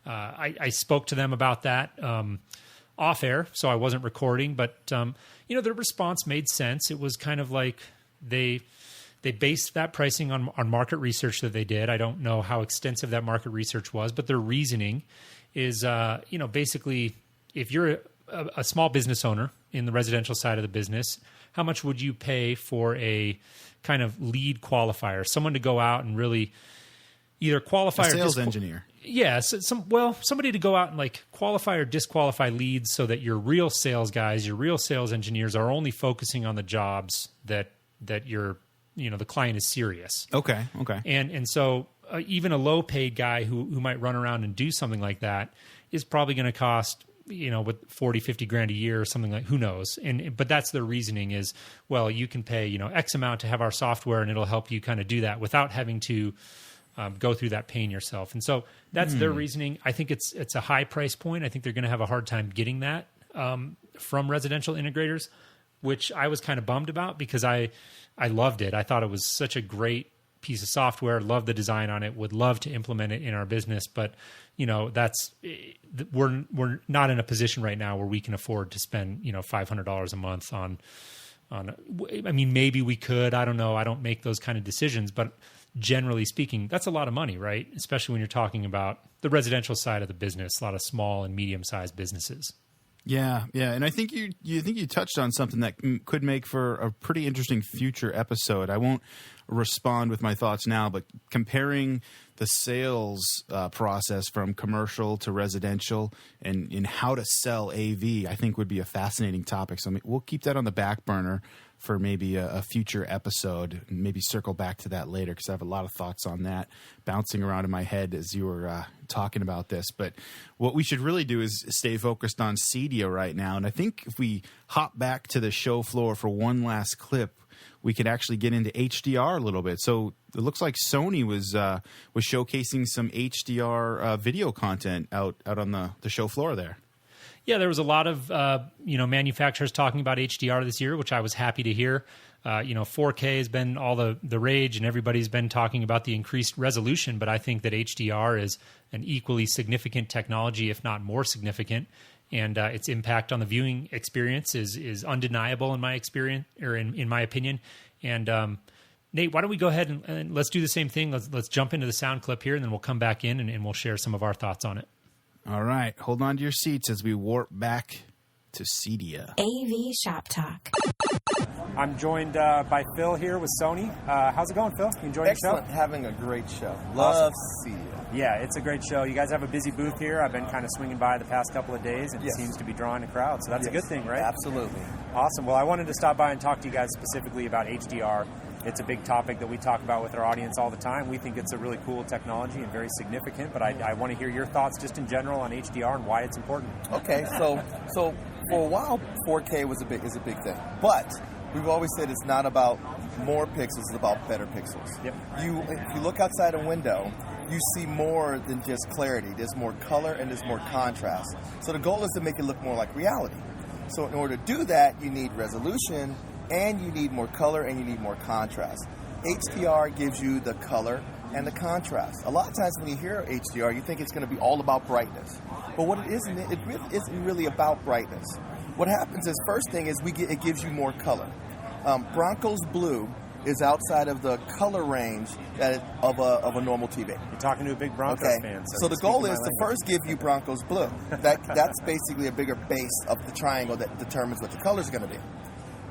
I spoke to them about that off air, so I wasn't recording, but, their response made sense. It was kind of like they based that pricing on market research that they did. I don't know how extensive that market research was, but their reasoning is, basically, if you're a small business owner in the residential side of the business, how much would you pay for a kind of lead qualifier, someone to go out and really either qualify
a sales engineer?
Yes, somebody to go out and like qualify or disqualify leads, so that your real sales guys, your real sales engineers are only focusing on the jobs that you're, the client is serious.
Okay.
And so even a low paid guy who might run around and do something like that is probably going to cost, with 40, 50 grand a year or something like, who knows? But that's their reasoning is, well, you can pay, X amount to have our software and it'll help you kind of do that without having to go through that pain yourself. And so that's their reasoning. I think it's a high price point. I think they're going to have a hard time getting that from residential integrators. which I was kind of bummed about because I loved it. I thought it was such a great piece of software, loved the design on it, would love to implement it in our business. But, we're not in a position right now where we can afford to spend, $500 a month on, I mean, maybe we could, I don't know. I don't make those kind of decisions, but generally speaking, that's a lot of money, right? Especially when you're talking about the residential side of the business, a lot of small and medium-sized businesses.
Yeah, and I think you touched on something that could make for a pretty interesting future episode. I won't respond with my thoughts now, but comparing the sales process from commercial to residential and in how to sell AV, I think would be a fascinating topic. So we'll keep that on the back burner for maybe a future episode, and maybe circle back to that later because I have a lot of thoughts on that bouncing around in my head as you were talking about this. But what we should really do is stay focused on CEDIA right now. And I think if we hop back to the show floor for one last clip, we could actually get into HDR a little bit. So it looks like Sony was showcasing some HDR video content out on the show floor there.
Yeah, there was a lot of manufacturers talking about HDR this year, which I was happy to hear. 4K has been all the rage, and everybody's been talking about the increased resolution. But I think that HDR is an equally significant technology, if not more significant. And its impact on the viewing experience is undeniable in my experience, or in my opinion. And Nate, why don't we go ahead and let's do the same thing. Let's jump into the sound clip here, and then we'll come back in and we'll share some of our thoughts on it.
All right, hold on to your seats as we warp back to CEDIA.
AV Shop Talk.
I'm joined by Phil here with Sony. How's it going, Phil? You enjoying the show?
Excellent. Having a great show. Love CEDIA.
Yeah, it's a great show. You guys have a busy booth here. I've been kind of swinging by the past couple of days, and it seems to be drawing a crowd. So that's a good thing, right?
Absolutely.
Awesome. Well, I wanted to stop by and talk to you guys specifically about HDR. It's a big topic that we talk about with our audience all the time. We think it's a really cool technology and very significant, but I want to hear your thoughts just in general on HDR and why it's important.
Okay, so for a while, 4K is a big thing, but we've always said it's not about more pixels; it's about better pixels.
Yep.
If you look outside a window, you see more than just clarity. There's more color and there's more contrast. So the goal is to make it look more like reality. So in order to do that, you need resolution, and you need more color, and you need more contrast. HDR gives you the color and the contrast. A lot of times when you hear HDR, you think it's going to be all about brightness. But what it isn't, it really isn't really about brightness. What happens is, first thing is it gives you more color. Broncos Blue is outside of the color range of a normal TV.
You're talking to a big Broncos fan.
So the goal is to first give you Broncos Blue. That's basically a bigger base of the triangle that determines what the color is going to be.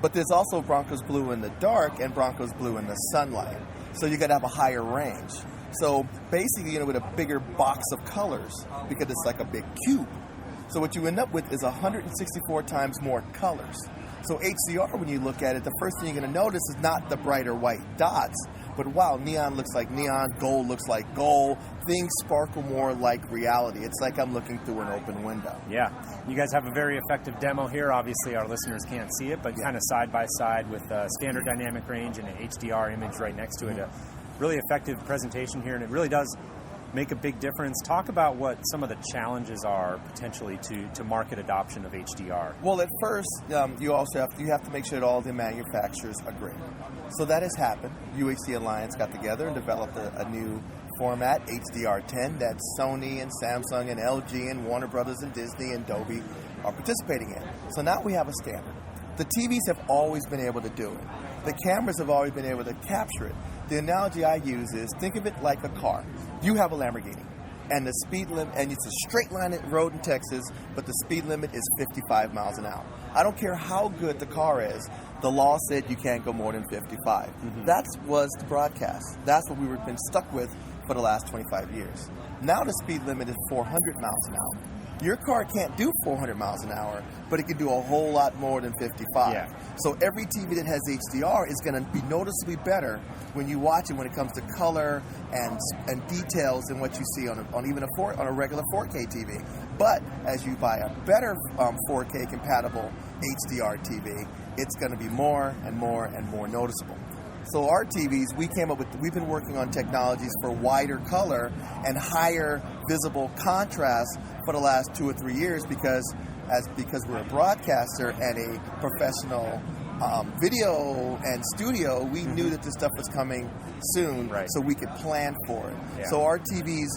But there's also Broncos Blue in the dark and Broncos Blue in the sunlight. So you got to have a higher range. So basically, with a bigger box of colors, because it's like a big cube. So what you end up with is 164 times more colors. So HDR, when you look at it, the first thing you're going to notice is not the brighter white dots, but wow, neon looks like neon, gold looks like gold, things sparkle more like reality. It's like I'm looking through an open window.
Yeah. You guys have a very effective demo here. Obviously, our listeners can't see it, but kind of side by side with standard dynamic range and an HDR image right next to it. A really effective presentation here, and it really does make a big difference. Talk about what some of the challenges are potentially to market adoption of HDR.
Well, at first, you have to make sure that all the manufacturers agree. So that has happened. UHD Alliance got together and developed a new format, HDR10, that Sony and Samsung and LG and Warner Brothers and Disney and Dolby are participating in. So now we have a standard. The TVs have always been able to do it. The cameras have always been able to capture it. The analogy I use is, think of it like a car. You have a Lamborghini, and the speed limit, and it's a straight line road in Texas, but the speed limit is 55 miles an hour. I don't care how good the car is, the law said you can't go more than 55. That was the broadcast. That's what we've been stuck with for the last 25 years. Now the speed limit is 400 miles an hour. Your car can't do 400 miles an hour, but it can do a whole lot more than 55. Yeah. So every TV that has HDR is going to be noticeably better when you watch it when it comes to color and details than what you see on a regular 4K TV. But as you buy a better 4K compatible HDR TV, it's going to be more and more and more noticeable. So our TVs, we've been working on technologies for wider color and higher visible contrast for the last 2 or 3 years because we're a broadcaster and a professional video and studio, we knew that this stuff was coming soon, so we could plan for it.
Yeah.
So our TVs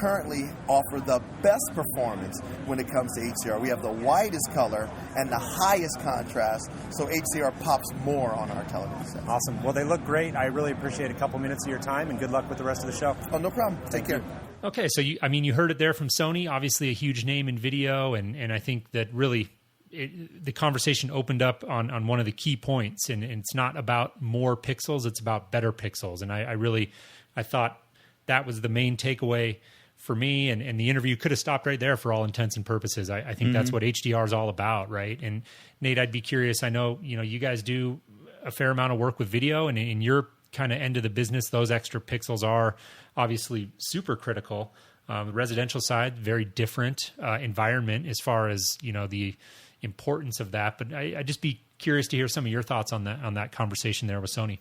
currently offer the best performance when it comes to HDR. We have the widest color and the highest contrast, so HDR pops more on our television sets.
Awesome. Well, they look great. I really appreciate a couple minutes of your time, and good luck with the rest of the show.
Oh, no problem. Take care.
Okay, so you heard it there from Sony, obviously a huge name in video, and I think that really the conversation opened up on one of the key points, and it's not about more pixels, it's about better pixels. And I thought that was the main takeaway for me, and the interview could have stopped right there for all intents and purposes. I think that's what HDR is all about, right? And Nate, I'd be curious, I know you guys do a fair amount of work with video, and in your kind of end of the business, those extra pixels are obviously super critical. The residential side, very different environment as far as the importance of that. But I'd just be curious to hear some of your thoughts on that conversation there with Sony.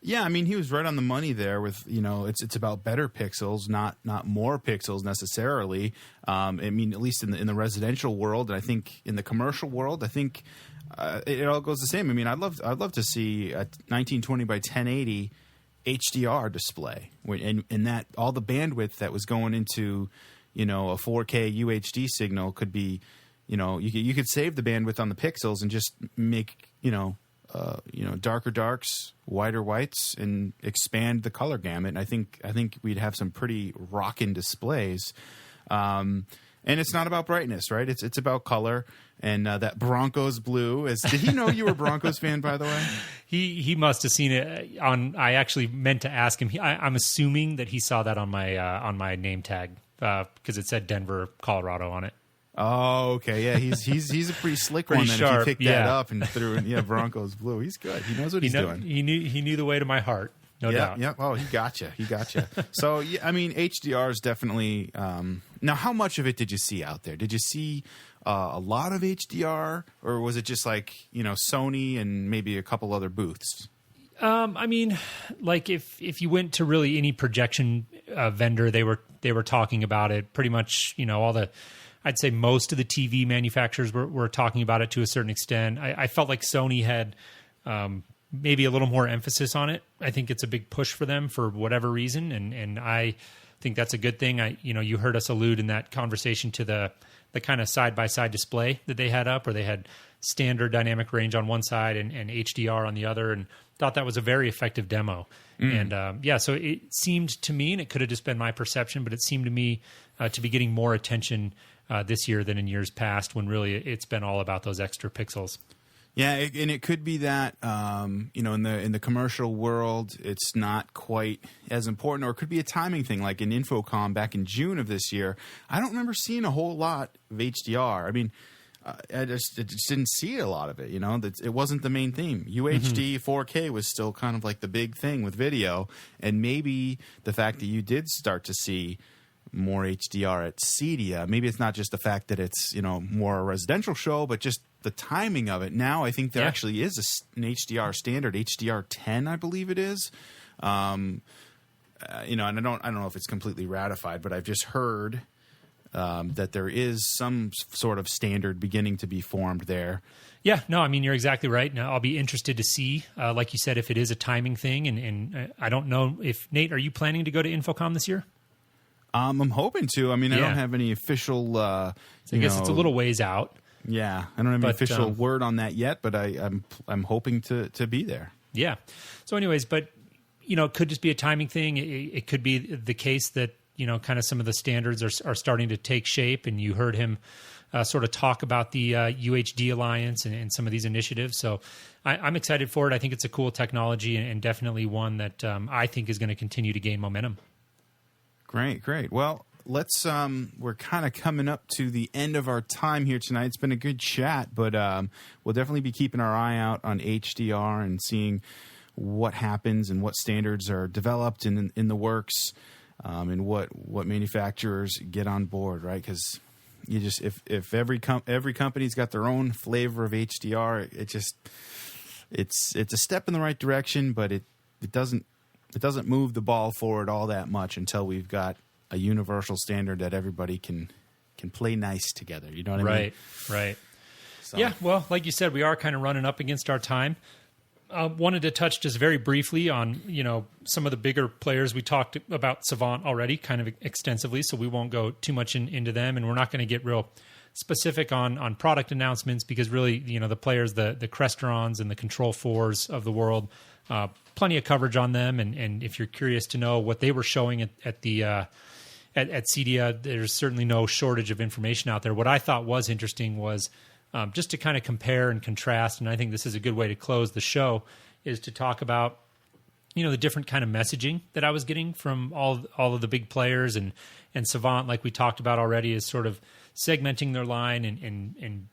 Yeah, I mean, he was right on the money there with, it's about better pixels, not more pixels necessarily. I mean, at least in the residential world, and I think in the commercial world, I think it all goes the same. I mean, I'd love to see a 1920 by 1080 HDR display, and that all the bandwidth that was going into, a 4K UHD signal could be, you could save the bandwidth on the pixels and just make, darker darks, wider whites, and expand the color gamut. And I think we'd have some pretty rockin' displays. And it's not about brightness, right? It's about color. And that Broncos blue did he know you were a Broncos fan, by the way?
He must have seen it on. I actually meant to ask him. I'm assuming that he saw that on my name tag because it said Denver, Colorado on it.
Oh, okay, yeah, he's a pretty slick one. Then
sharp,
if you picked that up and threw in, Broncos blue, he's good. He knows what he's doing.
He knew the way to my heart, no doubt.
Yeah. Oh, he gotcha. So yeah, I mean, HDR is definitely. Now, how much of it did you see out there? Did you see a lot of HDR, or was it just like Sony and maybe a couple other booths?
I mean, like if you went to really any projection vendor, they were talking about it. Pretty much, I'd say most of the TV manufacturers were talking about it to a certain extent. I felt like Sony had maybe a little more emphasis on it. I think it's a big push for them for whatever reason, and I think that's a good thing. You heard us allude in that conversation to the kind of side-by-side display that they had up, where they had standard dynamic range on one side and HDR on the other, and thought that was a very effective demo. And so it seemed to me, and it could have just been my perception, but it seemed to me to be getting more attention this year than in years past, when really it's been all about those extra pixels.
Yeah, and it could be that in the commercial world, it's not quite as important, or it could be a timing thing. Like in Infocom back in June of this year, I don't remember seeing a whole lot of HDR. I mean, I just didn't see a lot of it. It wasn't the main theme. UHD 4K was still kind of like the big thing with video, and maybe the fact that you did start to see more HDR at CEDIA. Maybe it's not just the fact that it's more a residential show, but just the timing of it. Now I think there actually is an HDR standard, HDR 10, I believe it is. And I don't know if it's completely ratified, but I've just heard that there is some sort of standard beginning to be formed there.
Yeah, no, I mean, you're exactly right. Now, I'll be interested to see, like you said, if it is a timing thing. And I don't know if, Nate, are you planning to go to Infocom this year?
I'm hoping to. I mean, I don't have any official.
I guess it's a little ways out.
Yeah, I don't have any official word on that yet, but I'm hoping to be there.
Yeah. So, anyways, but it could just be a timing thing. It could be the case that kind of some of the standards are starting to take shape, and you heard him sort of talk about the UHD Alliance and some of these initiatives. So, I'm excited for it. I think it's a cool technology, and definitely one that I think is going to continue to gain momentum.
Great. Well, let's. We're kind of coming up to the end of our time here tonight. It's been a good chat, but we'll definitely be keeping our eye out on HDR and seeing what happens and what standards are developed in the works, and what manufacturers get on board. Right? Because you just if every company's got their own flavor of HDR, it's a step in the right direction, but it doesn't move the ball forward all that much until we've got a universal standard that everybody can play nice together. You know what I mean?
Right.
So.
Yeah, well, like you said, we are kind of running up against our time. Wanted to touch just very briefly on, some of the bigger players. We talked about Savant already kind of extensively, so we won't go too much into them, and we're not going to get real specific on product announcements because really, the players, the Crestrons and the Control4s of the world, plenty of coverage on them. And if you're curious to know what they were showing at CEDIA, there's certainly no shortage of information out there. What I thought was interesting was just to kind of compare and contrast, and I think this is a good way to close the show, is to talk about the different kind of messaging that I was getting from all of the big players, and Savant, like we talked about already, is sort of segmenting their line and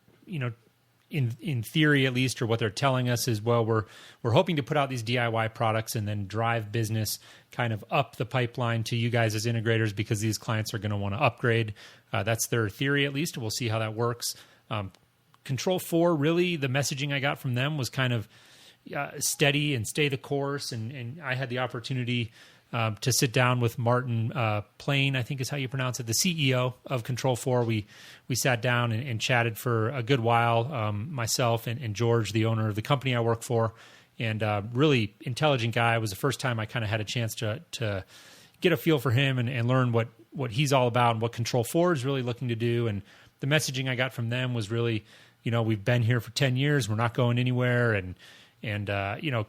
in theory at least, or what they're telling us is, well, we're hoping to put out these DIY products and then drive business kind of up the pipeline to you guys as integrators because these clients are going to want to upgrade. That's their theory at least. We'll see how that works. Control4, really, the messaging I got from them was kind of steady and stay the course. And I had the opportunity to sit down with Martin Plain, I think is how you pronounce it, the CEO of Control4. We sat down and chatted for a good while, myself and George, the owner of the company I work for, and really intelligent guy. It was the first time I kind of had a chance to get a feel for him and learn what he's all about and what Control4 is really looking to do. And the messaging I got from them was really, we've been here for 10 years, we're not going anywhere, and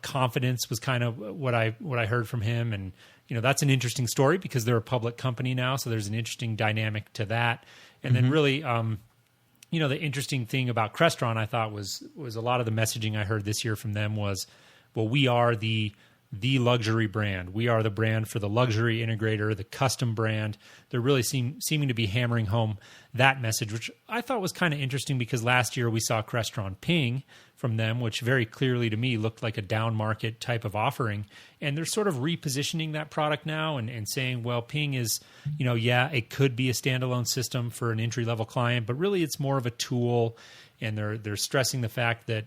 confidence was kind of what I heard from him. And that's an interesting story because they're a public company now, so there's an interesting dynamic to that. And then really, the interesting thing about Crestron, I thought was a lot of the messaging I heard this year from them was, well, we are the luxury brand. We are the brand for the luxury integrator, the custom brand. They're really seeming to be hammering home that message, which I thought was kind of interesting because last year we saw Crestron Ping from them, which very clearly to me looked like a down market type of offering. And they're sort of repositioning that product now and saying, well, Ping is, it could be a standalone system for an entry-level client, but really it's more of a tool. And they're stressing the fact that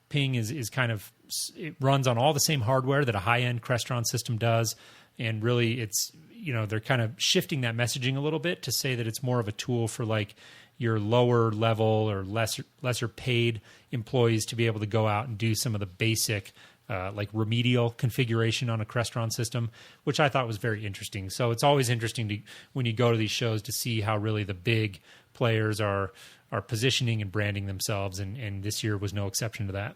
Ping is kind of, it runs on all the same hardware that a high-end Crestron system does. And really it's, they're kind of shifting that messaging a little bit to say that it's more of a tool for like your lower level or lesser paid employees to be able to go out and do some of the basic like remedial configuration on a Crestron system, which I thought was very interesting. So it's always interesting when you go to these shows to see how really the big players are positioning and branding themselves, and this year was no exception to that.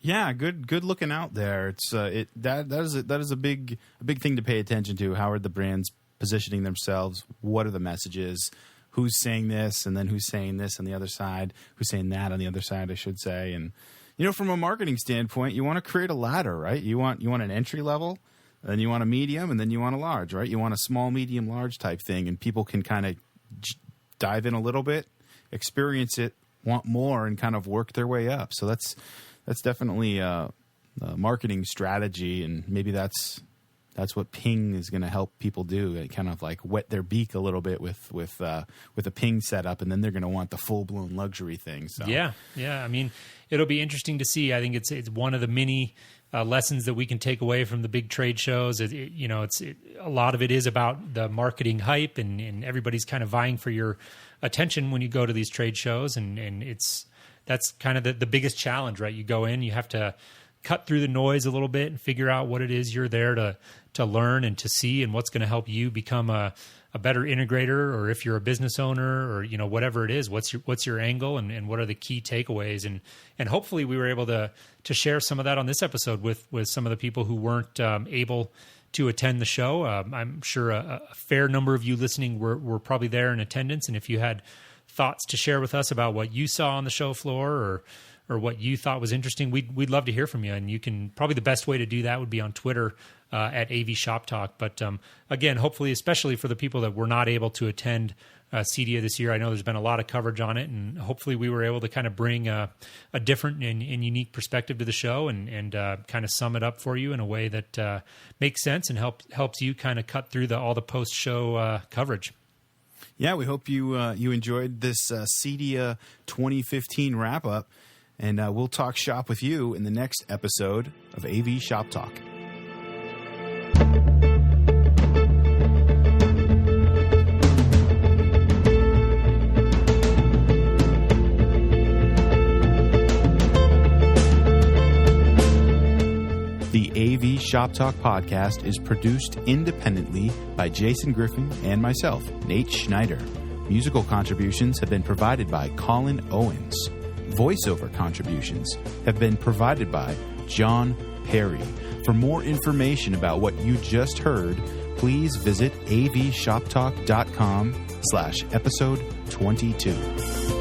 Yeah, good looking out there. It's that is a big thing to pay attention to. How are the brands positioning themselves? What are the messages? Who's saying this, and then who's saying this on the other side? Who's saying that on the other side, I should say. And from a marketing standpoint, you want to create a ladder, right? You want an entry level, then you want a medium, and then you want a large, right? You want a small, medium, large type thing, and people can kind of dive in a little bit, experience it, want more, and kind of work their way up. So that's definitely a marketing strategy, and maybe that's what Ping is going to help people do. It kind of like wet their beak a little bit with a Ping setup, and then they're going to want the full blown luxury thing. So
yeah. I mean, it'll be interesting to see. I think it's one of the many lessons that we can take away from the big trade shows. A lot of it is about the marketing hype, and everybody's kind of vying for your attention when you go to these trade shows, and that's kind of the biggest challenge, right? You go in, you have to cut through the noise a little bit and figure out what it is you're there to learn and to see, and what's going to help you become a better integrator, or if you're a business owner, or whatever it is, what's your angle, and what are the key takeaways, and hopefully we were able to share some of that on this episode with some of the people who weren't able to attend the show. I'm sure a fair number of you listening were probably there in attendance, and if you had thoughts to share with us about what you saw on the show floor or what you thought was interesting, we'd love to hear from you. And you can, probably the best way to do that would be on Twitter at AV Shop Talk. But again, hopefully, especially for the people that were not able to attend CEDIA this year, I know there's been a lot of coverage on it, and hopefully we were able to kind of bring a different and unique perspective to the show and kind of sum it up for you in a way that makes sense and helps you kind of cut through all the post-show coverage.
Yeah, we hope you enjoyed this CEDIA 2015 wrap-up, and we'll talk shop with you in the next episode of AV Shop Talk. The AV Shop Talk podcast is produced independently by Jason Griffin and myself, Nate Schneider. Musical contributions have been provided by Colin Owens. Voiceover contributions have been provided by John Perry. For more information about what you just heard, please visit avshoptalk.com/episode 22.